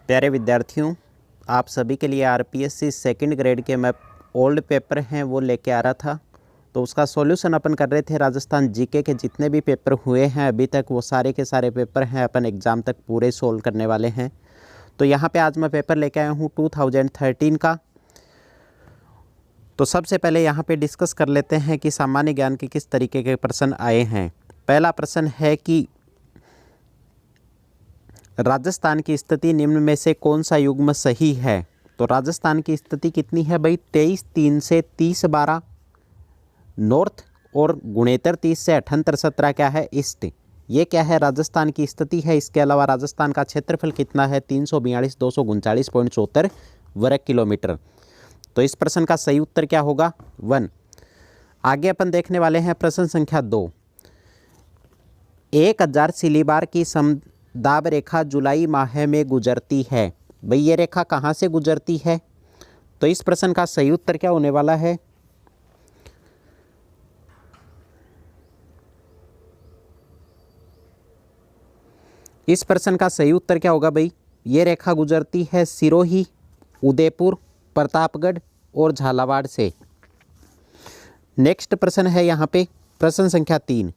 प्यारे विद्यार्थियों, आप सभी के लिए आरपीएससी सेकंड ग्रेड के मैं ओल्ड पेपर हैं वो लेके आ रहा था। तो उसका सॉल्यूशन अपन कर रहे थे। राजस्थान जीके के जितने भी पेपर हुए हैं अभी तक वो सारे के सारे पेपर हैं अपन एग्ज़ाम तक पूरे सोल्व करने वाले हैं। तो यहाँ पे आज मैं पेपर लेके आया हूँ 2013 का। तो सबसे पहले यहाँ पे डिस्कस कर लेते हैं कि सामान्य ज्ञान के किस तरीके के प्रश्न आए हैं। पहला प्रश्न है कि राजस्थान की स्थिति निम्न में से कौन सा युग्म सही है। तो राजस्थान की स्थिति कितनी है भाई, 23-3 से 30-12 नॉर्थ और गुणेतर 30 से 78-17 क्या है ईस्ट। ये क्या है, राजस्थान की स्थिति है। इसके अलावा राजस्थान का क्षेत्रफल कितना है, 342,239.74 वर्ग किलोमीटर। तो इस प्रश्न का सही उत्तर क्या होगा, 1। आगे अपन देखने वाले हैं प्रश्न संख्या 2। 1000 सिलीबार की समदाब रेखा जुलाई माह में गुजरती है। भाई ये रेखा कहाँ से गुजरती है। तो इस प्रश्न का सही उत्तर क्या होने वाला है, इस प्रश्न का सही उत्तर क्या होगा भाई, ये रेखा गुजरती है सिरोही, उदयपुर, प्रतापगढ़ और झालावाड़ से। नेक्स्ट प्रश्न है यहाँ पे प्रश्न संख्या 3।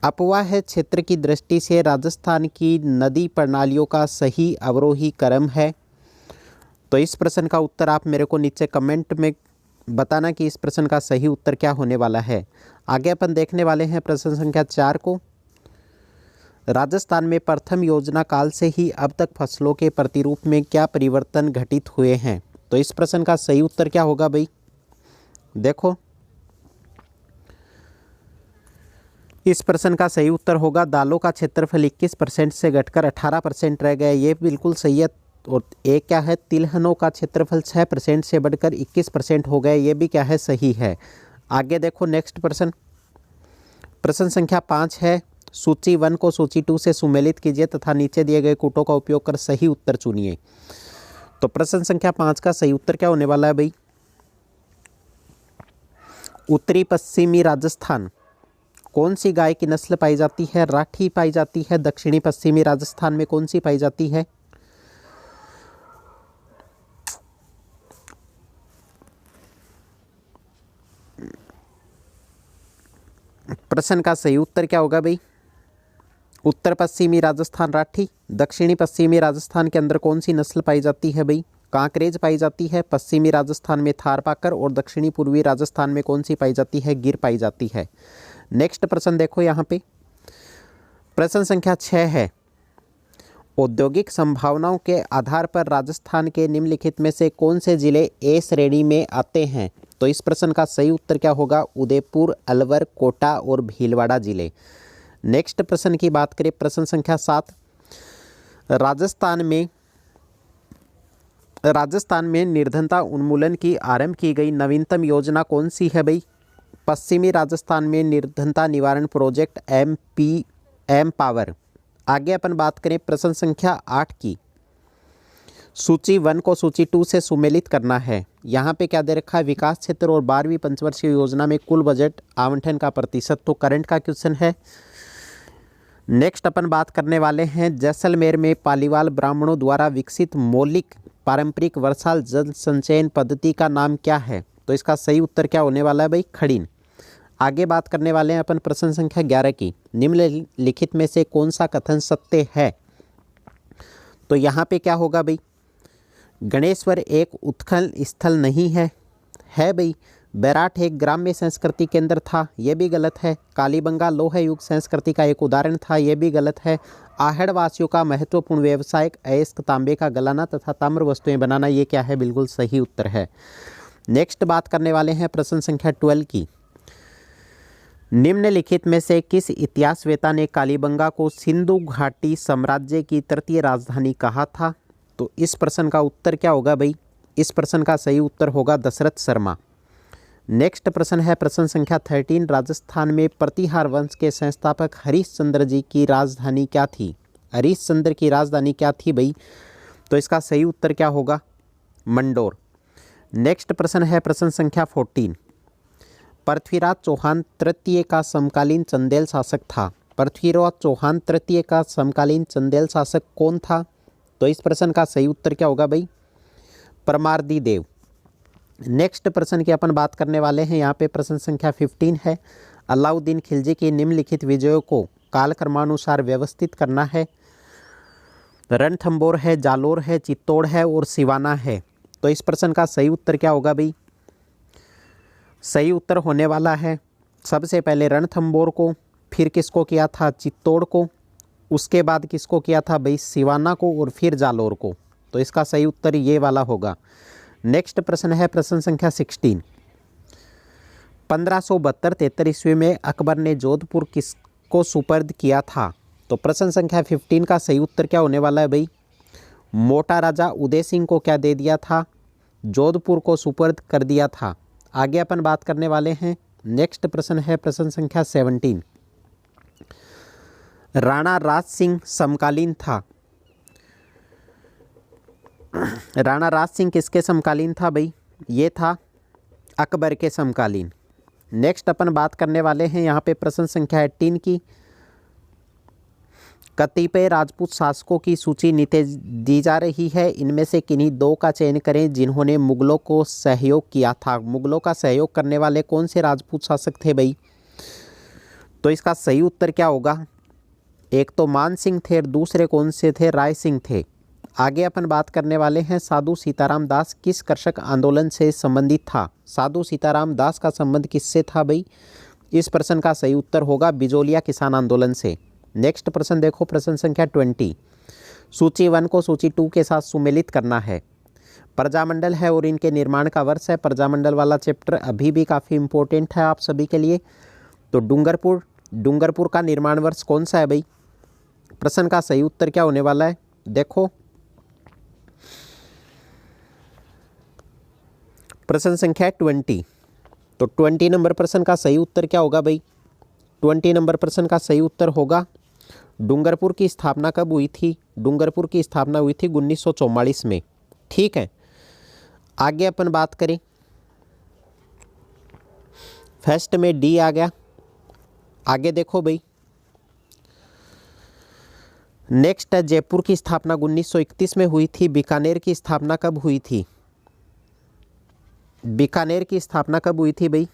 अपवाह क्षेत्र की दृष्टि से राजस्थान की नदी प्रणालियों का सही अवरोही क्रम है। तो इस प्रश्न का उत्तर आप मेरे को नीचे कमेंट में बताना कि इस प्रश्न का सही उत्तर क्या होने वाला है। आगे अपन देखने वाले हैं प्रश्न संख्या 4 को। राजस्थान में प्रथम योजना काल से ही अब तक फसलों के प्रतिरूप में क्या परिवर्तन घटित हुए हैं। तो इस प्रश्न का सही उत्तर क्या होगा भाई, देखो इस प्रश्न का सही उत्तर होगा दालों का क्षेत्रफल 21% से घटकर 18% रह गया। ये बिल्कुल सही है। और एक क्या है, तिलहनों का क्षेत्रफल 6% से बढ़कर 21% हो गया। ये भी क्या है, सही है। आगे देखो नेक्स्ट प्रश्न, प्रश्न संख्या 5 है। सूची 1 को सूची 2 से सुमेलित कीजिए तथा नीचे दिए गए कूटों का उपयोग कर सही उत्तर चुनिए। तो प्रश्न संख्या 5 का सही उत्तर क्या होने वाला है भाई, उत्तरी पश्चिमी राजस्थान कौन सी गाय की नस्ल पाई जाती है, राठी पाई जाती है। दक्षिणी पश्चिमी राजस्थान में कौन सी पाई जाती है, प्रश्न का सही उत्तर क्या होगा भाई, उत्तर पश्चिमी राजस्थान राठी। दक्षिणी पश्चिमी राजस्थान के अंदर कौन सी नस्ल पाई जाती है भाई, कांकरेज पाई जाती है। पश्चिमी राजस्थान में थारपाकर और दक्षिणी पूर्वी राजस्थान में कौन सी पाई जाती है, गिर पाई जाती है। नेक्स्ट प्रश्न देखो यहाँ पे प्रश्न संख्या 6 है। औद्योगिक संभावनाओं के आधार पर राजस्थान के निम्नलिखित में से कौन से जिले ए श्रेणी में आते हैं। तो इस प्रश्न का सही उत्तर क्या होगा, उदयपुर, अलवर, कोटा और भीलवाड़ा जिले। नेक्स्ट प्रश्न की बात करें प्रश्न संख्या 7। राजस्थान में निर्धनता उन्मूलन की आरंभ की गई नवीनतम योजना कौन सी है भाई, पश्चिमी राजस्थान में निर्धनता निवारण प्रोजेक्ट एम पावर। आगे अपन बात करें प्रश्न संख्या 8 की। सूची 1 को सूची 2 से सुमेलित करना है। यहाँ पे क्या दे रखा है, विकास क्षेत्र और 12वीं पंचवर्षीय योजना में कुल बजट आवंटन का प्रतिशत। तो करंट का क्वेश्चन है। नेक्स्ट अपन बात करने वाले हैं जैसलमेर में पालीवाल ब्राह्मणों द्वारा विकसित मौलिक पारंपरिक वर्षाल जल संचयन पद्धति का नाम क्या है। तो इसका सही उत्तर क्या होने वाला है भाई, खड़ीन। आगे बात करने वाले हैं अपन प्रश्न संख्या 11 की। निम्नलिखित में से कौन सा कथन सत्य है। तो यहाँ पे क्या होगा भाई, गणेश्वर एक उत्खनन स्थल नहीं है भाई। बैराठ एक ग्राम्य संस्कृति केंद्र था, यह भी गलत है। कालीबंगा लोह युग संस्कृति का एक उदाहरण था, यह भी गलत है। आहड़ वासियों का महत्वपूर्ण व्यवसाय अयस्क तांबे का गलाना तथा ताम्र वस्तुएं बनाना, ये क्या है, बिल्कुल सही उत्तर है। नेक्स्ट बात करने वाले हैं प्रश्न संख्या 12 की। निम्नलिखित में से किस इतिहासवेता ने कालीबंगा को सिंधु घाटी साम्राज्य की तृतीय राजधानी कहा था। तो इस प्रश्न का उत्तर क्या होगा भाई, इस प्रश्न का सही उत्तर होगा दशरथ शर्मा। नेक्स्ट प्रश्न है प्रश्न संख्या 13। राजस्थान में प्रतिहार वंश के संस्थापक हरिश्चंद्र जी की राजधानी क्या थी, हरिश्चंद्र की राजधानी क्या थी भाई। तो इसका सही उत्तर क्या होगा, मंडोर। नेक्स्ट प्रश्न है प्रश्न संख्या 14। पृथ्वीराज चौहान तृतीय का समकालीन चंदेल शासक था। पृथ्वीराज चौहान तृतीय का समकालीन चंदेल शासक कौन था? तो इस प्रश्न का सही उत्तर क्या होगा भाई? परमार्दी देव। नेक्स्ट प्रश्न की अपन बात करने वाले हैं। यहाँ पे प्रश्न संख्या 15 है। अलाउद्दीन खिलजी की निम्नलिखित विजयों को कालक्रमानुसार व्यवस्थित करना है। रणथंबोर है, जालोर है, चित्तौड़ है और सिवाना है। तो इस प्रश्न का सही उत्तर क्या होगा भाई? सही उत्तर होने वाला है सबसे पहले रणथंबोर को, फिर किसको किया था? चित्तौड़ को, उसके बाद किसको किया था भाई? सिवाना को, और फिर जालोर को। तो इसका सही उत्तर ये वाला होगा। नेक्स्ट प्रश्न है प्रश्न संख्या 16। 1572-73 ईस्वी में अकबर ने जोधपुर किसको सुपर्द किया था? तो प्रश्न संख्या 15 का सही उत्तर क्या होने वाला है भाई? मोटा राजा उदय सिंह को क्या दे दिया था? जोधपुर को सुपर्द कर दिया था। आगे अपन बात करने वाले हैं। नेक्स्ट प्रश्न है प्रश्न संख्या 17। राणा राज सिंह समकालीन था। राणा राज सिंह किसके समकालीन था भाई? ये था अकबर के समकालीन। नेक्स्ट अपन बात करने वाले हैं यहाँ पे प्रश्न संख्या 18 की। कतिपय राजपूत शासकों की सूची नीचे दी जा रही है, इनमें से किन्हीं दो का चयन करें जिन्होंने मुगलों को सहयोग किया था। मुगलों का सहयोग करने वाले कौन से राजपूत शासक थे भाई? तो इसका सही उत्तर क्या होगा? एक तो मान सिंह थे और दूसरे कौन से थे? राय सिंह थे। आगे अपन बात करने वाले हैं साधु सीताराम दास किस कृषक आंदोलन से संबंधित था? साधु सीताराम दास का संबंध किससे था भाई? इस प्रश्न का सही उत्तर होगा बिजोलिया किसान आंदोलन से। नेक्स्ट प्रश्न देखो प्रश्न संख्या 20। सूची 1 को सूची 2 के साथ सुमेलित करना है। प्रजामंडल है और इनके निर्माण का वर्ष है। प्रजामंडल वाला चैप्टर अभी भी काफ़ी इम्पोर्टेंट है आप सभी के लिए। तो डूंगरपुर का निर्माण वर्ष कौन सा है भाई? प्रश्न का सही उत्तर क्या होने वाला है? देखो प्रश्न संख्या 20। तो 20 नंबर प्रश्न का सही उत्तर क्या होगा भाई? 20 नंबर प्रश्न का सही उत्तर होगा डूंगरपुर की स्थापना कब हुई थी? डूंगरपुर की स्थापना हुई थी 1944 में। ठीक है, आगे अपन बात करें। फर्स्ट में डी आ गया। आगे देखो भाई। नेक्स्ट है जयपुर की स्थापना 1931 में हुई थी। बीकानेर की स्थापना कब हुई थी? बीकानेर की स्थापना कब हुई थी भाई?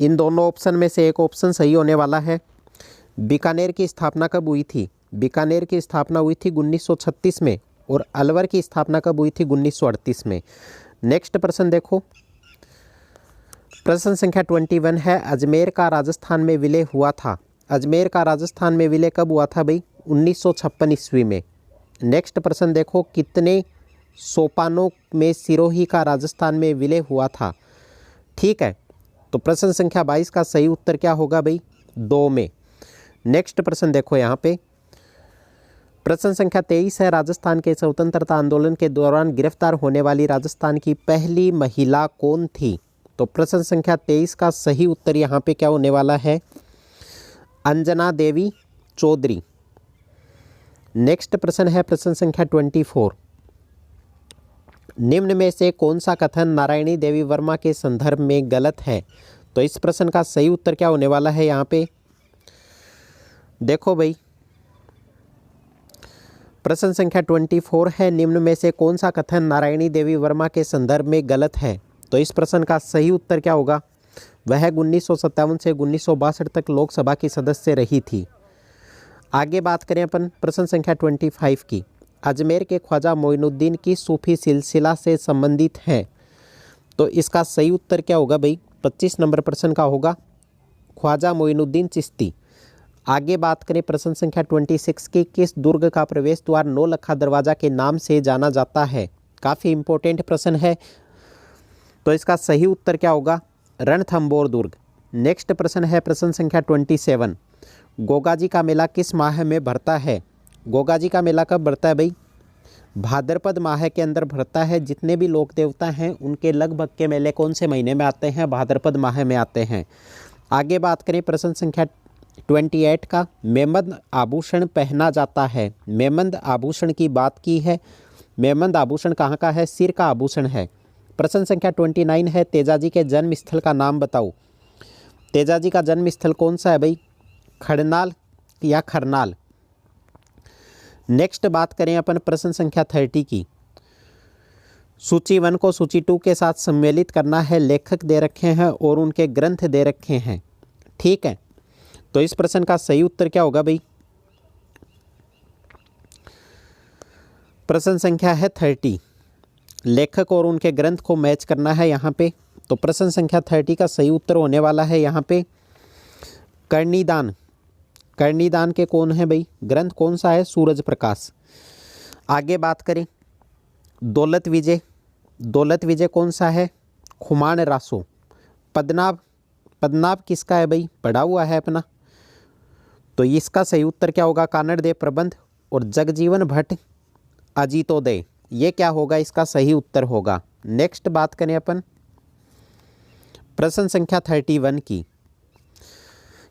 इन दोनों ऑप्शन में से एक ऑप्शन सही होने वाला है। बीकानेर की स्थापना कब हुई थी? बीकानेर की स्थापना हुई थी 1936 में और अलवर की स्थापना कब हुई थी? 1938 में। नेक्स्ट प्रश्न देखो प्रश्न संख्या 21 है। अजमेर का राजस्थान में विलय हुआ था। अजमेर का राजस्थान में विलय कब हुआ था भाई? 1956 ईस्वी में। नेक्स्ट प्रश्न देखो कितने सोपानों में सिरोही का राजस्थान में विलय हुआ था? ठीक है, तो प्रश्न संख्या 22 का सही उत्तर क्या होगा भाई? 2 में। नेक्स्ट प्रश्न देखो यहाँ पे प्रश्न संख्या 23 है। राजस्थान के स्वतंत्रता आंदोलन के दौरान गिरफ्तार होने वाली राजस्थान की पहली महिला कौन थी? तो प्रश्न संख्या 23 का सही उत्तर यहाँ पे क्या होने वाला है? अंजना देवी चौधरी। नेक्स्ट प्रश्न है प्रश्न संख्या 24। निम्न में से कौन सा कथन नारायणी देवी वर्मा के संदर्भ में गलत है? तो इस प्रश्न का सही उत्तर क्या होने वाला है? यहाँ पे देखो भाई, प्रश्न संख्या 24 है। निम्न में से कौन सा कथन नारायणी देवी वर्मा के संदर्भ में गलत है? तो इस प्रश्न का सही उत्तर क्या होगा? वह 1957 से 1962 तक लोकसभा की सदस्य रही थी। आगे बात करें अपन प्रश्न संख्या 25 की। अजमेर के ख्वाजा मोइनुद्दीन की सूफी सिलसिला से संबंधित हैं। तो इसका सही उत्तर क्या होगा भाई? 25 नंबर प्रश्न का होगा ख्वाजा मोइनुद्दीन चिश्ती। आगे बात करें प्रश्न संख्या 26 की। किस दुर्ग का प्रवेश द्वार नौलखा दरवाजा के नाम से जाना जाता है? काफ़ी इंपॉर्टेंट प्रश्न है। तो इसका सही उत्तर क्या होगा? रणथंबोर दुर्ग। नेक्स्ट प्रश्न है प्रश्न संख्या 27। गोगा जी का मेला किस माह में भरता है? गोगा जी का मेला कब भरता है भाई? भाद्रपद माह के अंदर भरता है। जितने भी लोक देवता हैं उनके लगभग के मेले कौन से महीने में आते हैं? भाद्रपद माह में आते हैं। आगे बात करें प्रश्न संख्या 28 का। मेमंद आभूषण पहना जाता है। मेमंद आभूषण की बात की है। मेमंद आभूषण कहाँ का है? सिर का आभूषण है। प्रश्न संख्या 29 है। तेजाजी के जन्म स्थल का नाम बताओ। तेजाजी का जन्म स्थल कौन सा है भाई? खड़नाल या खरनाल। नेक्स्ट बात करें अपन प्रश्न संख्या 30 की। सूची 1 को सूची 2 के साथ सम्मिलित करना है। लेखक दे रखे हैं और उनके ग्रंथ दे रखे हैं, ठीक है। तो इस प्रश्न का सही उत्तर क्या होगा भाई? प्रश्न संख्या है 30, लेखक और उनके ग्रंथ को मैच करना है यहाँ पे। तो प्रश्न संख्या 30 का सही उत्तर होने वाला है यहाँ पे कर्णिदान। कर्णिदान के कौन है भाई? ग्रंथ कौन सा है? सूरज प्रकाश। आगे बात करें दौलत विजय। दौलत विजय कौन सा है? खुमान रासो। पद्मनाभ, पद्मनाभ किसका है भाई? पढ़ा हुआ है अपना। तो इसका सही उत्तर क्या होगा? कानड़देव प्रबंध। और जगजीवन भट्ट अजीतोदय, ये क्या होगा? इसका सही उत्तर होगा। नेक्स्ट बात करें अपन प्रश्न संख्या 31 की।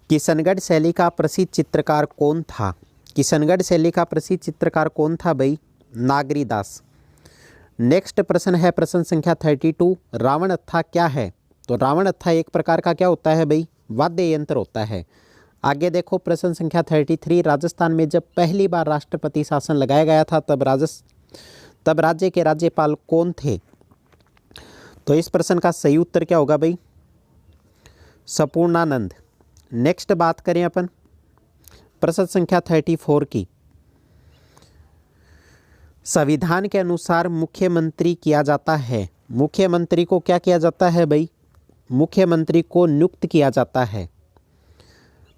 किशनगढ़ शैली का प्रसिद्ध चित्रकार कौन था? किशनगढ़ शैली का प्रसिद्ध चित्रकार कौन था भाई? नागरीदास। नेक्स्ट प्रश्न है प्रश्न संख्या 32, रावण अत्था क्या है? तो रावण अत्था एक प्रकार का क्या होता है भाई? वाद्य यंत्र होता है। आगे देखो प्रश्न संख्या 33, राजस्थान में जब पहली बार राष्ट्रपति शासन लगाया गया था तब राज्य के राज्यपाल कौन थे? तो इस प्रश्न का सही उत्तर क्या होगा भाई? संपूर्णानंद। नेक्स्ट बात करें अपन प्रश्न संख्या 34 की। संविधान के अनुसार मुख्यमंत्री किया जाता है। मुख्यमंत्री को क्या किया जाता है भाई? मुख्यमंत्री को नियुक्त किया जाता है।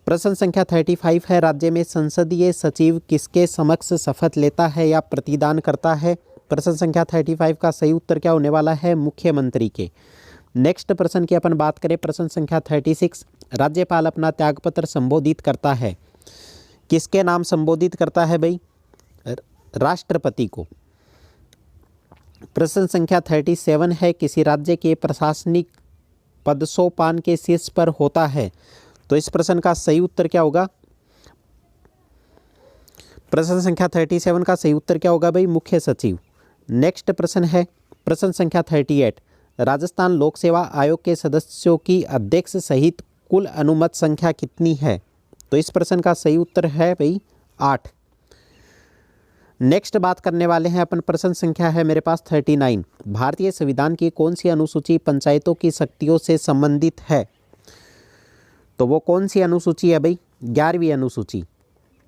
प्रश्न संख्या 35 है, राज्य में संसदीय सचिव किसके समक्ष शपथ लेता है या प्रतिदान करता है? प्रश्न संख्या 35 का सही उत्तर क्या होने वाला है? मुख्यमंत्री के। नेक्स्ट प्रश्न की अपन बात करें प्रश्न संख्या 36, राज्यपाल अपना त्यागपत्र संबोधित करता है, किसके नाम संबोधित करता है भाई? राष्ट्रपति को। प्रश्न संख्या 37 है, किसी राज्य के प्रशासनिक पद सोपान के शीर्ष पर होता है। तो इस प्रश्न का सही उत्तर क्या होगा? प्रश्न संख्या 37 का सही उत्तर क्या होगा भाई? मुख्य सचिव। नेक्स्ट प्रश्न है प्रश्न संख्या 38, राजस्थान लोक सेवा आयोग के सदस्यों की अध्यक्ष सहित कुल अनुमत संख्या कितनी है? तो इस प्रश्न का सही उत्तर है भाई 8। नेक्स्ट बात करने वाले हैं अपन प्रश्न संख्या है मेरे पास 39, भारतीय संविधान की कौन सी अनुसूची पंचायतों की शक्तियों से संबंधित है? तो वो कौन सी अनुसूची है भाई? 11वीं अनुसूची।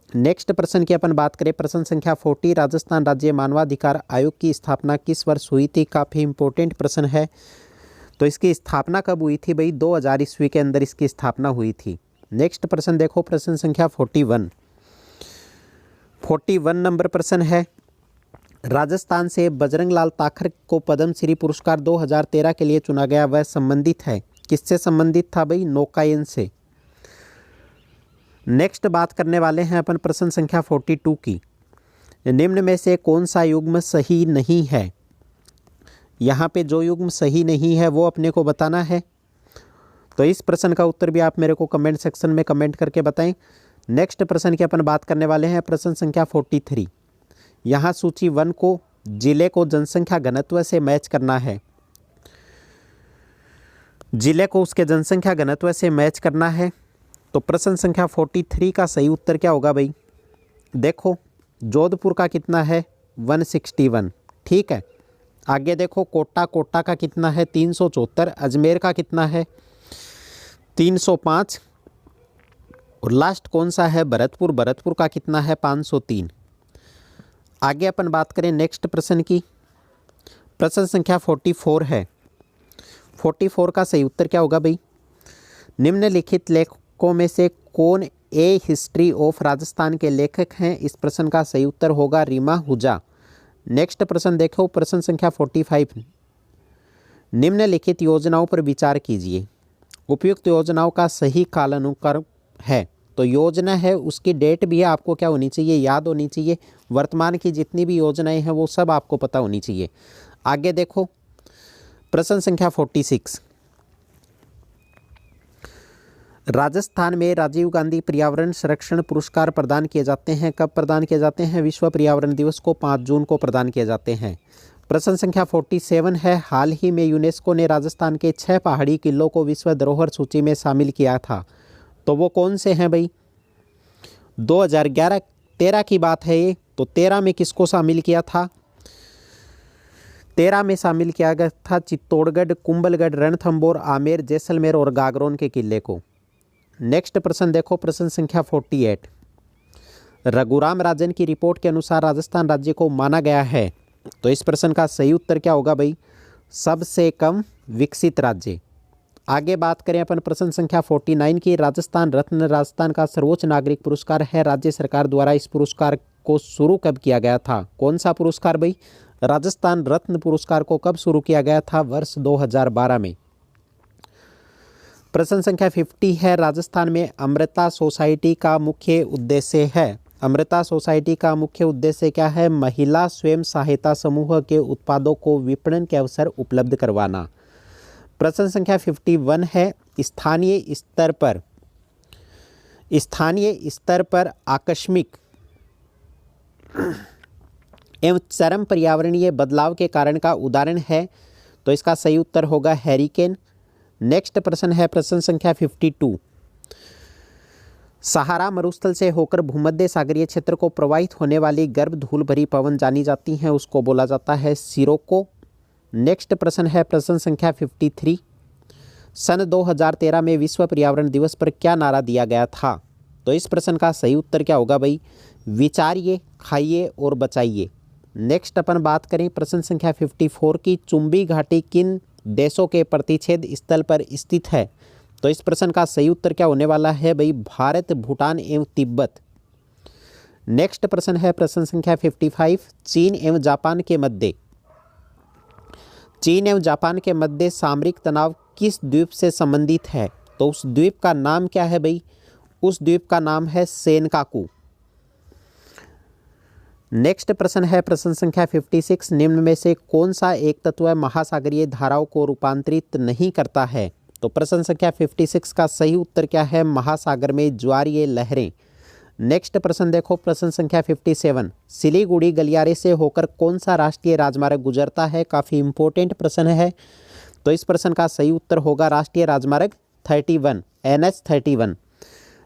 नेक्स्ट प्रश्न की अपन बात करें प्रश्न संख्या 40, राजस्थान राज्य मानवाधिकार आयोग की स्थापना किस वर्ष हुई थी? काफ़ी इंपॉर्टेंट प्रश्न है। तो इसकी स्थापना कब हुई थी भाई? 2000 ईस्वी के अंदर इसकी स्थापना हुई थी। नेक्स्ट प्रश्न देखो प्रश्न संख्या 41 नंबर प्रश्न है, राजस्थान से बजरंग लाल ताखर को पद्मश्री पुरस्कार 2013 के लिए चुना गया, वह संबंधित है, किससे संबंधित था भाई? नौकायन से। नेक्स्ट बात करने वाले हैं अपन प्रश्न संख्या 42 की, निम्न में से कौन सा युग्म सही नहीं है? यहाँ पे जो युग्म सही नहीं है वो अपने को बताना है। तो इस प्रश्न का उत्तर भी आप मेरे को कमेंट सेक्शन में कमेंट करके बताएं। नेक्स्ट प्रश्न की अपन बात करने वाले हैं प्रश्न संख्या 43, यहाँ सूची 1 को जिले को जनसंख्या घनत्व से मैच करना है। जिले को उसके जनसंख्या घनत्व से मैच करना है। तो प्रश्न संख्या 43 का सही उत्तर क्या होगा भाई? देखो जोधपुर का कितना है? 161, ठीक है। आगे देखो कोटा का कितना है? 374। अजमेर का कितना है? 305। और लास्ट कौन सा है? भरतपुर का कितना है? 503। आगे अपन बात करें नेक्स्ट प्रश्न की, प्रश्न संख्या 44 है। 44 का सही उत्तर क्या होगा भाई? निम्नलिखित लेखकों में से कौन ए हिस्ट्री ऑफ राजस्थान के लेखक हैं? इस प्रश्न का सही उत्तर होगा रीमा हुजा। नेक्स्ट प्रश्न देखो प्रश्न संख्या 45, निम्नलिखित योजनाओं पर विचार कीजिए, उपयुक्त योजनाओं का सही कालानुक्रम है। तो योजना है उसकी डेट भी आपको क्या होनी चाहिए? याद होनी चाहिए। वर्तमान की जितनी भी योजनाएं हैं वो सब आपको पता होनी चाहिए। आगे देखो प्रश्न संख्या 46, राजस्थान में राजीव गांधी पर्यावरण संरक्षण पुरस्कार प्रदान किए जाते हैं। कब प्रदान किए जाते हैं? विश्व पर्यावरण दिवस को 5 जून को प्रदान किए जाते हैं। प्रश्न संख्या 47 है, हाल ही में यूनेस्को ने राजस्थान के 6 पहाड़ी किलों को विश्व धरोहर सूची में शामिल किया था। तो वो कौन से हैं भाई? 2011-13 की बात है ये। तो 13 में किसको शामिल किया था? 13 में शामिल किया गया था चित्तौड़गढ़, कुंभलगढ़, रणथंभौर, आमेर, जैसलमेर और गागरोन के किले को। नेक्स्ट प्रश्न देखो, प्रश्न संख्या 48। रघुराम राजन की रिपोर्ट के अनुसार राजस्थान राज्य को माना गया है। तो इस प्रश्न का सही उत्तर क्या होगा भाई? सबसे कम विकसित राज्य। आगे बात करें अपन प्रश्न संख्या 49 की। राजस्थान रत्न राजस्थान का सर्वोच्च नागरिक पुरस्कार है। राज्य सरकार द्वारा इस पुरस्कार को शुरू कब किया गया था? कौन सा पुरस्कार भाई? राजस्थान रत्न पुरस्कार को कब शुरू किया गया था? वर्ष 2012 में। प्रश्न संख्या 50 है। राजस्थान में अमृता सोसाइटी का मुख्य उद्देश्य है। अमृता सोसाइटी का मुख्य उद्देश्य क्या है? महिला स्वयं सहायता समूह के उत्पादों को विपणन के अवसर उपलब्ध करवाना। प्रश्न संख्या 51 है। स्थानीय स्तर पर आकस्मिक एवं चरम पर्यावरणीय बदलाव के कारण का उदाहरण है। तो इसका सही उत्तर होगा हैरिकेन। नेक्स्ट प्रश्न है प्रश्न संख्या 52। सहारा मरुस्थल से होकर भूमध्य सागरीय क्षेत्र को प्रवाहित होने वाली गर्भ धूल भरी पवन जानी जाती हैं, उसको बोला जाता है सिरोको। नेक्स्ट प्रश्न है प्रश्न संख्या 53। सन 2013 में विश्व पर्यावरण दिवस पर क्या नारा दिया गया था? तो इस प्रश्न का सही उत्तर क्या होगा भाई? विचारिए, खाइए और बचाइए। नेक्स्ट अपन बात करें प्रश्न संख्या 54 की। चुंबी घाटी किन देशों के प्रतिच्छेद स्थल पर स्थित है? तो इस प्रश्न का सही उत्तर क्या होने वाला है भाई? भारत, भूटान एवं तिब्बत। नेक्स्ट प्रश्न है प्रश्न संख्या 55। चीन एवं जापान के मध्य सामरिक तनाव किस द्वीप से संबंधित है? तो उस द्वीप का नाम क्या है भाई? उस द्वीप का नाम है सेनकाकू। नेक्स्ट प्रश्न है प्रश्न संख्या 56। निम्न में से कौन सा एक तत्व महासागरीय धाराओं को रूपांतरित नहीं करता है? तो प्रश्न संख्या 56 का सही उत्तर क्या है? महासागर में ज्वारीय लहरें। नेक्स्ट प्रश्न देखो प्रश्न संख्या 57। सिलीगुड़ी गलियारे से होकर कौन सा राष्ट्रीय राजमार्ग गुजरता है? काफ़ी इंपॉर्टेंट प्रश्न है। तो इस प्रश्न का सही उत्तर होगा राष्ट्रीय राजमार्ग 31, NH 31।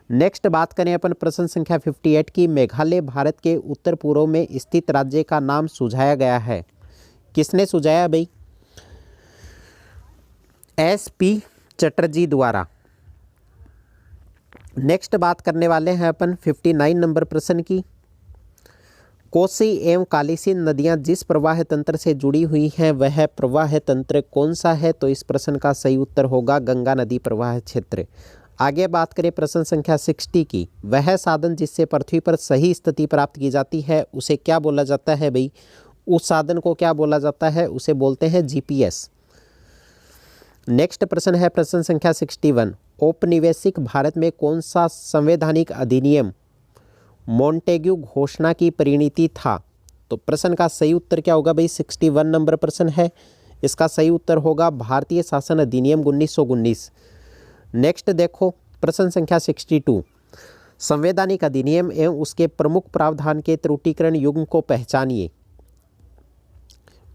नेक्स्ट बात करें अपन प्रश्न संख्या 58 की। मेघालय भारत के उत्तर पूर्व में स्थित राज्य का नाम सुझाया गया है। किसने सुझाया भाई? SP चटर्जी द्वारा। नेक्स्ट बात करने वाले हैं अपन 59 नंबर प्रश्न की। कोसी एवं कालीसिंध नदियां जिस प्रवाह तंत्र से जुड़ी हुई हैं वह प्रवाह तंत्र कौन सा है? तो इस प्रश्न का सही उत्तर होगा गंगा नदी प्रवाह क्षेत्र। आगे बात करें प्रश्न संख्या 60 की। वह साधन जिससे पृथ्वी पर सही स्थिति प्राप्त की जाती है उसे क्या बोला जाता है भाई? उस साधन को क्या बोला जाता है? उसे बोलते हैं GPS। नेक्स्ट प्रश्न है प्रश्न संख्या 61। औपनिवेशिक भारत में कौन सा संवैधानिक अधिनियम मॉन्टेग्यू घोषणा की परिणति था? तो प्रश्न का सही उत्तर क्या होगा भाई? 61 नंबर प्रश्न है। इसका सही उत्तर होगा भारतीय शासन अधिनियम 1919। नेक्स्ट देखो प्रश्न संख्या 62। संवैधानिक अधिनियम एवं उसके प्रमुख प्रावधान के त्रुटिकरण युग्म को पहचानिए।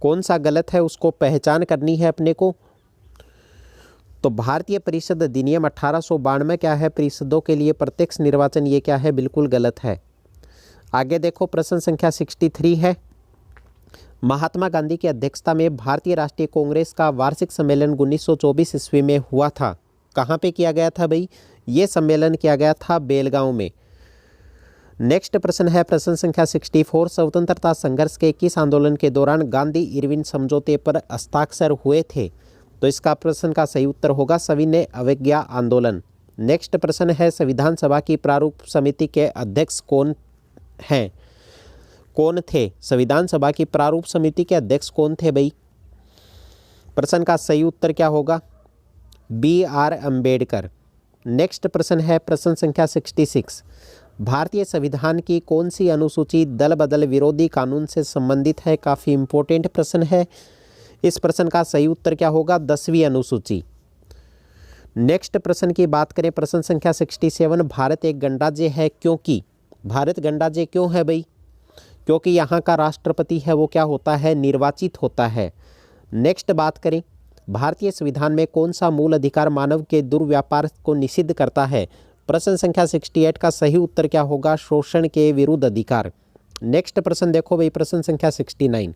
कौन सा गलत है उसको पहचान करनी है अपने को। तो भारतीय परिषद अधिनियम 1892 क्या है? परिषदों के लिए प्रत्यक्ष निर्वाचन, ये क्या है? बिल्कुल गलत है। आगे देखो प्रश्न संख्या 63 है। महात्मा गांधी की अध्यक्षता में भारतीय राष्ट्रीय कांग्रेस का वार्षिक सम्मेलन 1924 ईस्वी में हुआ था। कहाँ पे किया गया था भाई? ये सम्मेलन किया गया था बेलगांव में। नेक्स्ट प्रश्न है प्रश्न संख्या 64। स्वतंत्रता संघर्ष के किस आंदोलन के दौरान गांधी इरविन समझौते पर हस्ताक्षर हुए थे? तो इसका प्रश्न का सही उत्तर होगा सविनय अवज्ञा आंदोलन। नेक्स्ट प्रश्न है संविधान सभा की प्रारूप समिति के अध्यक्ष कौन थे? संविधान सभा की प्रारूप समिति के अध्यक्ष कौन थे भाई? प्रश्न का सही उत्तर क्या होगा? BR अम्बेडकर। नेक्स्ट प्रश्न है प्रश्न संख्या 66। भारतीय संविधान की कौन सी अनुसूची दल बदल विरोधी कानून से संबंधित है? काफ़ी इंपॉर्टेंट प्रश्न है। इस प्रश्न का सही उत्तर क्या होगा? 10वीं अनुसूची। नेक्स्ट प्रश्न की बात करें प्रश्न संख्या 67। भारत एक गणराज्य है क्योंकि? भारत गणराज्य क्यों है भाई? क्योंकि यहाँ का राष्ट्रपति है वो क्या होता है? निर्वाचित होता है। नेक्स्ट बात करें भारतीय संविधान में कौन सा मूल अधिकार मानव के दुर्व्यापार को निषिद्ध करता है? प्रश्न संख्या 68 का सही उत्तर क्या होगा? शोषण के विरुद्ध अधिकार। नेक्स्ट प्रश्न देखो भाई, प्रश्न संख्या 69।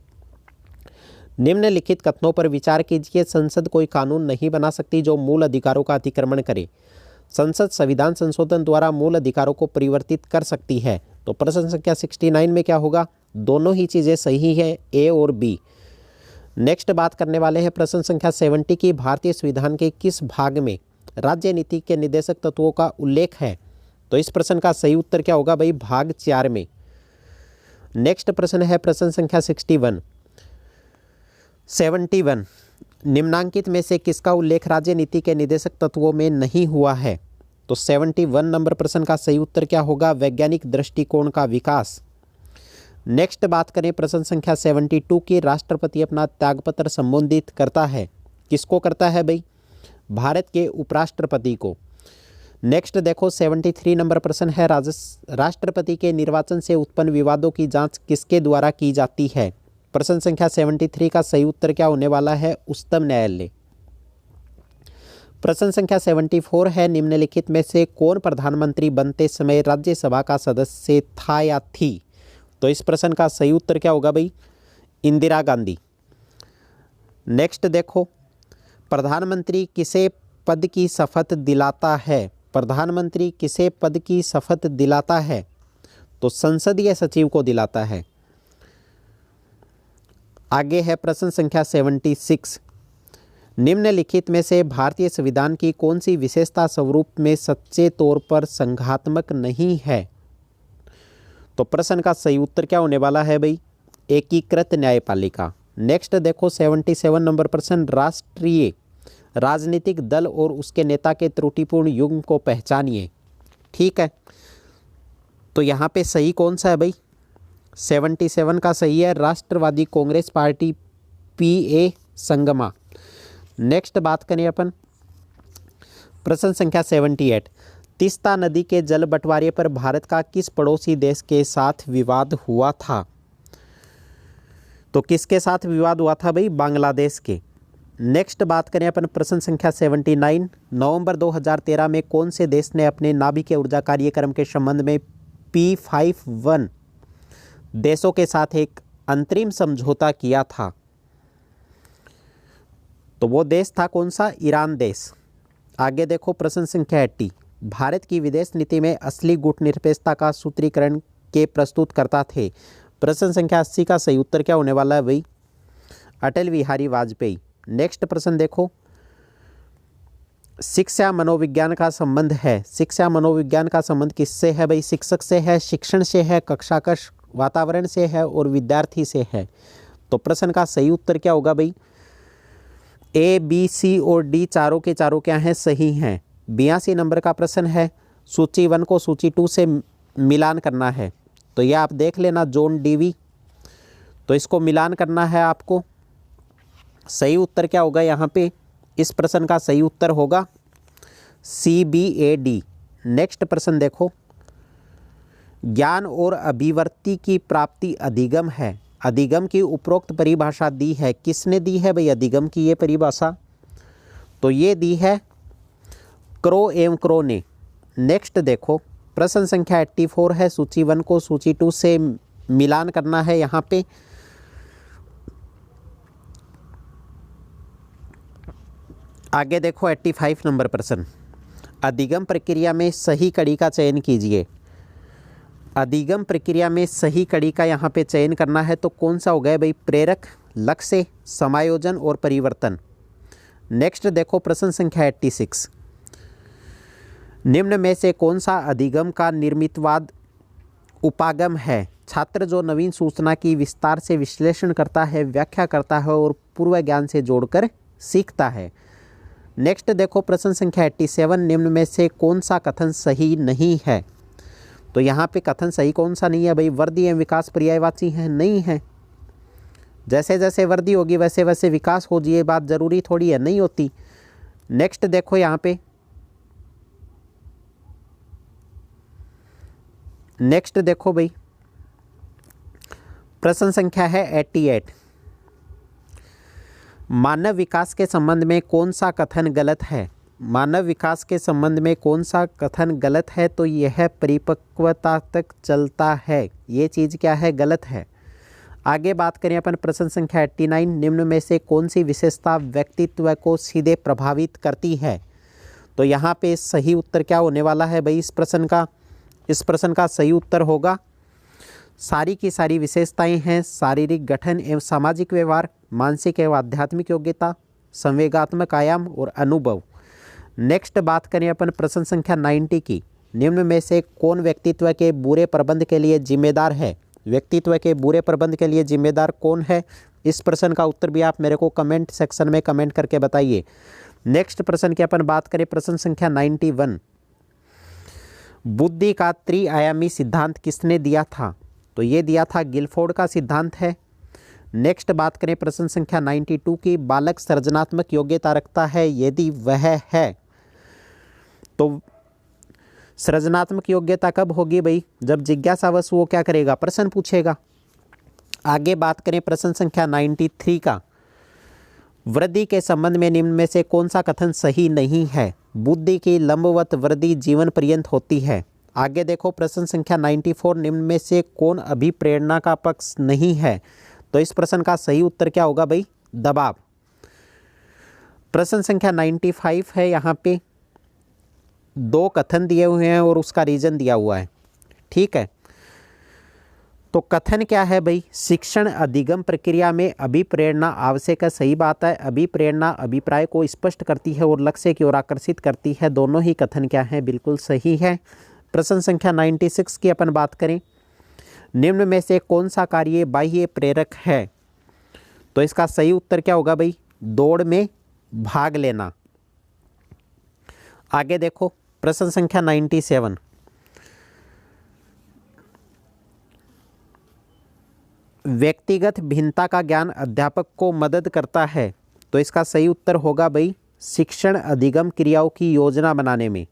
निम्नलिखित कथनों पर विचार कीजिए। संसद कोई कानून नहीं बना सकती जो मूल अधिकारों का अतिक्रमण करे। संसद संविधान संशोधन द्वारा मूल अधिकारों को परिवर्तित कर सकती है। तो प्रश्न संख्या 69 में क्या होगा? दोनों ही चीज़ें सही है, ए और बी। नेक्स्ट बात करने वाले हैं प्रश्न संख्या 70 की। भारतीय संविधान के किस भाग में राज्य नीति के निर्देशक तत्वों का उल्लेख है? तो इस प्रश्न का सही उत्तर क्या होगा भाई? भाग 4 में। नेक्स्ट प्रश्न है प्रश्न संख्या 71। निम्नांकित में से किसका उल्लेख राज्य नीति के निर्देशक तत्वों में नहीं हुआ है? तो 71 नंबर प्रश्न का सही उत्तर क्या होगा? वैज्ञानिक दृष्टिकोण का विकास। नेक्स्ट बात करें प्रश्न संख्या 72 की। राष्ट्रपति अपना त्यागपत्र संबोधित करता है, किसको करता है भाई? भारत के उपराष्ट्रपति को। नेक्स्ट देखो 73 नंबर प्रश्न है। राष्ट्रपति के निर्वाचन से उत्पन्न विवादों की जांच किसके द्वारा की जाती है? प्रश्न संख्या 73 का सही उत्तर क्या होने वाला है? उच्चतम न्यायालय। प्रश्न संख्या 74 है। निम्नलिखित में से कौन प्रधानमंत्री बनते समय राज्यसभा का सदस्य था या थी? तो इस प्रश्न का सही उत्तर क्या होगा भाई? इंदिरा गांधी। नेक्स्ट देखो, प्रधानमंत्री किसे पद की शपथ दिलाता है? प्रधानमंत्री किसे पद की शपथ दिलाता है? तो संसदीय सचिव को दिलाता है। आगे है प्रश्न संख्या 76। निम्नलिखित में से भारतीय संविधान की कौन सी विशेषता स्वरूप में सच्चे तौर पर संघात्मक नहीं है? तो प्रश्न का सही उत्तर क्या होने वाला है भाई? एकीकृत न्यायपालिका। नेक्स्ट देखो 77 नंबर प्रश्न। राष्ट्रीय राजनीतिक दल और उसके नेता के त्रुटिपूर्ण युग्म को पहचानिए। ठीक है, तो यहाँ पे सही कौन सा है भाई? 77 का सही है Rashtravadi Congress party, PA Sangma. Next बात करें अपन प्रश्न संख्या 78। तीस्ता नदी के जल बंटवारे पर भारत का किस पड़ोसी देश के साथ विवाद हुआ था? तो किसके साथ विवाद हुआ था भाई? बांग्लादेश के। नेक्स्ट बात करें अपन प्रश्न संख्या 79। नवंबर 2013 में कौन से देश ने अपने नाभिकीय ऊर्जा कार्यक्रम के संबंध में P51 देशों के साथ एक अंतरिम समझौता किया था? तो वो देश था कौन सा? ईरान देश। आगे देखो प्रश्न संख्या 80। भारत की विदेश नीति में असली गुटनिरपेक्षता का सूत्रीकरण के प्रस्तुत करता थे। प्रश्न संख्या 80 का सही उत्तर क्या होने वाला है भाई? अटल बिहारी वाजपेयी। नेक्स्ट प्रश्न देखो, शिक्षा मनोविज्ञान का संबंध है। शिक्षा मनोविज्ञान का संबंध किससे है भाई? शिक्षक से है, शिक्षण से है, कक्षाकक्ष वातावरण से है और विद्यार्थी से है। तो प्रश्न का सही उत्तर क्या होगा भाई? A, B, C और D चारों के चारों क्या हैं? सही हैं। 82 नंबर का प्रश्न है। सूची 1 को सूची 2 से मिलान करना है। तो यह आप देख लेना, जॉन DV। तो इसको मिलान करना है आपको। सही उत्तर क्या होगा यहाँ पे? इस प्रश्न का सही उत्तर होगा CBAD। नेक्स्ट प्रश्न देखो, ज्ञान और अभिव्यक्ति की प्राप्ति अधिगम है। अधिगम की उपरोक्त परिभाषा दी है, किसने दी है भाई अधिगम की ये परिभाषा? तो ये दी है क्रो एवं क्रो ने। नेक्स्ट देखो प्रश्न संख्या 84 है। सूची 1 को सूची 2 से मिलान करना है यहाँ पे। आगे देखो 85 नंबर प्रश्न। अधिगम प्रक्रिया में सही कड़ी का चयन कीजिए। अधिगम प्रक्रिया में सही कड़ी का यहाँ पे चयन करना है तो कौन सा हो गया भाई? प्रेरक, लक्ष्य, समायोजन और परिवर्तन। नेक्स्ट देखो प्रश्न संख्या 86। निम्न में से कौन सा अधिगम का निर्मितवाद उपागम है? छात्र जो नवीन सूचना की विस्तार से विश्लेषण करता है, व्याख्या करता है और पूर्व ज्ञान से जोड़कर सीखता है। नेक्स्ट देखो प्रश्न संख्या 87। निम्न में से कौन सा कथन सही नहीं है? तो यहाँ पे कथन सही कौन सा नहीं है भाई? वृद्धि एवं विकास पर्यायवाची हैं? नहीं है। जैसे जैसे वृद्धि होगी वैसे वैसे विकास हो, ये बात जरूरी थोड़ी है, नहीं होती। नेक्स्ट देखो यहाँ पे, नेक्स्ट देखो भाई प्रश्न संख्या है 88। मानव विकास के संबंध में कौन सा कथन गलत है? मानव विकास के संबंध में कौन सा कथन गलत है? तो यह परिपक्वता तक चलता है, ये चीज़ क्या है? गलत है। आगे बात करें अपन प्रश्न संख्या 89, निम्न में से कौन सी विशेषता व्यक्तित्व को सीधे प्रभावित करती है? तो यहाँ पे सही उत्तर क्या होने वाला है भाई इस प्रश्न का? इस प्रश्न का सही उत्तर होगा सारी की सारी विशेषताएं हैं शारीरिक गठन एवं सामाजिक व्यवहार, मानसिक एवं आध्यात्मिक योग्यता, संवेगात्मक आयाम और अनुभव। नेक्स्ट बात करें अपन प्रश्न संख्या 90 की, निम्न में से कौन व्यक्तित्व के बुरे प्रबंध के लिए जिम्मेदार है? व्यक्तित्व के बुरे प्रबंध के लिए जिम्मेदार कौन है? इस प्रश्न का उत्तर भी आप मेरे को कमेंट सेक्शन में कमेंट करके बताइए। नेक्स्ट प्रश्न की अपन बात करें प्रश्न संख्या 91, बुद्धि का त्रिआयामी सिद्धांत किसने दिया था? तो ये दिया था गिलफोर्ड का सिद्धांत है। नेक्स्ट बात करें प्रश्न संख्या 92 की, बालक सृजनात्मक योग्यता रखता है, यदि वह है तो सृजनात्मक योग्यता कब होगी भाई? जब जिज्ञासावश वो क्या करेगा? प्रश्न पूछेगा। आगे बात करें प्रश्न संख्या 93 का, वृद्धि के संबंध में निम्न में से कौन सा कथन सही नहीं है? बुद्धि की लंबवत वृद्धि जीवन पर्यंत होती है। आगे देखो प्रश्न संख्या 94, निम्न में से कौन अभिप्रेरणा का पक्ष नहीं है? तो इस प्रश्न का सही उत्तर क्या होगा भाई? दबाव। प्रश्न संख्या 95 है, यहाँ पे 2 कथन दिए हुए हैं और उसका रीजन दिया हुआ है, ठीक है। तो कथन क्या है भाई? शिक्षण अधिगम प्रक्रिया में अभिप्रेरणा आवश्यक है, सही बात है। अभिप्रेरणा अभिप्राय को स्पष्ट करती है और लक्ष्य की ओर आकर्षित करती है, दोनों ही कथन क्या है? बिल्कुल सही है। प्रश्न संख्या 96 की अपन बात करें, निम्न में से कौन सा कार्य बाह्य प्रेरक है? तो इसका सही उत्तर क्या होगा भाई? दौड़ में भाग लेना। आगे देखो प्रश्न संख्या 97, व्यक्तिगत भिन्नता का ज्ञान अध्यापक को मदद करता है। तो इसका सही उत्तर होगा भाई शिक्षण अधिगम क्रियाओं की योजना बनाने में।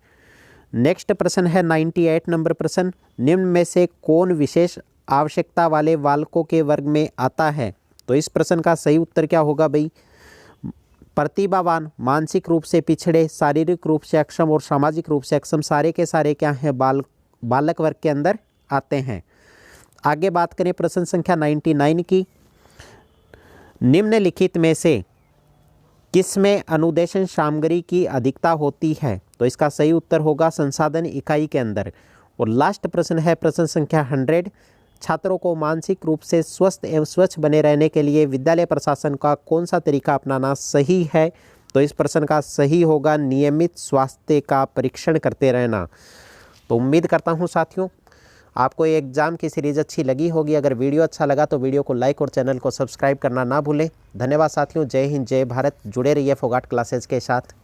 नेक्स्ट प्रश्न है 98 नंबर प्रश्न, निम्न में से कौन विशेष आवश्यकता वाले बालकों के वर्ग में आता है? तो इस प्रश्न का सही उत्तर क्या होगा भाई? प्रतिभावान, मानसिक रूप से पिछड़े, शारीरिक रूप से अक्षम और सामाजिक रूप से अक्षम, सारे के सारे क्या हैं? बालक वर्ग के अंदर आते हैं। आगे बात करें प्रश्न संख्या 99 की, निम्नलिखित में से किसमें अनुदेशन सामग्री की अधिकता होती है? तो इसका सही उत्तर होगा संसाधन इकाई के अंदर। और लास्ट प्रश्न है प्रश्न संख्या 100, छात्रों को मानसिक रूप से स्वस्थ एवं स्वच्छ बने रहने के लिए विद्यालय प्रशासन का कौन सा तरीका अपनाना सही है? तो इस प्रश्न का सही होगा नियमित स्वास्थ्य का परीक्षण करते रहना। तो उम्मीद करता हूँ साथियों आपको ये एग्ज़ाम की सीरीज़ अच्छी लगी होगी। अगर वीडियो अच्छा लगा तो वीडियो को लाइक और चैनल को सब्सक्राइब करना ना भूलें। धन्यवाद साथियों। जय हिंद, जय भारत। जुड़े रहिए फोगाट क्लासेस के साथ।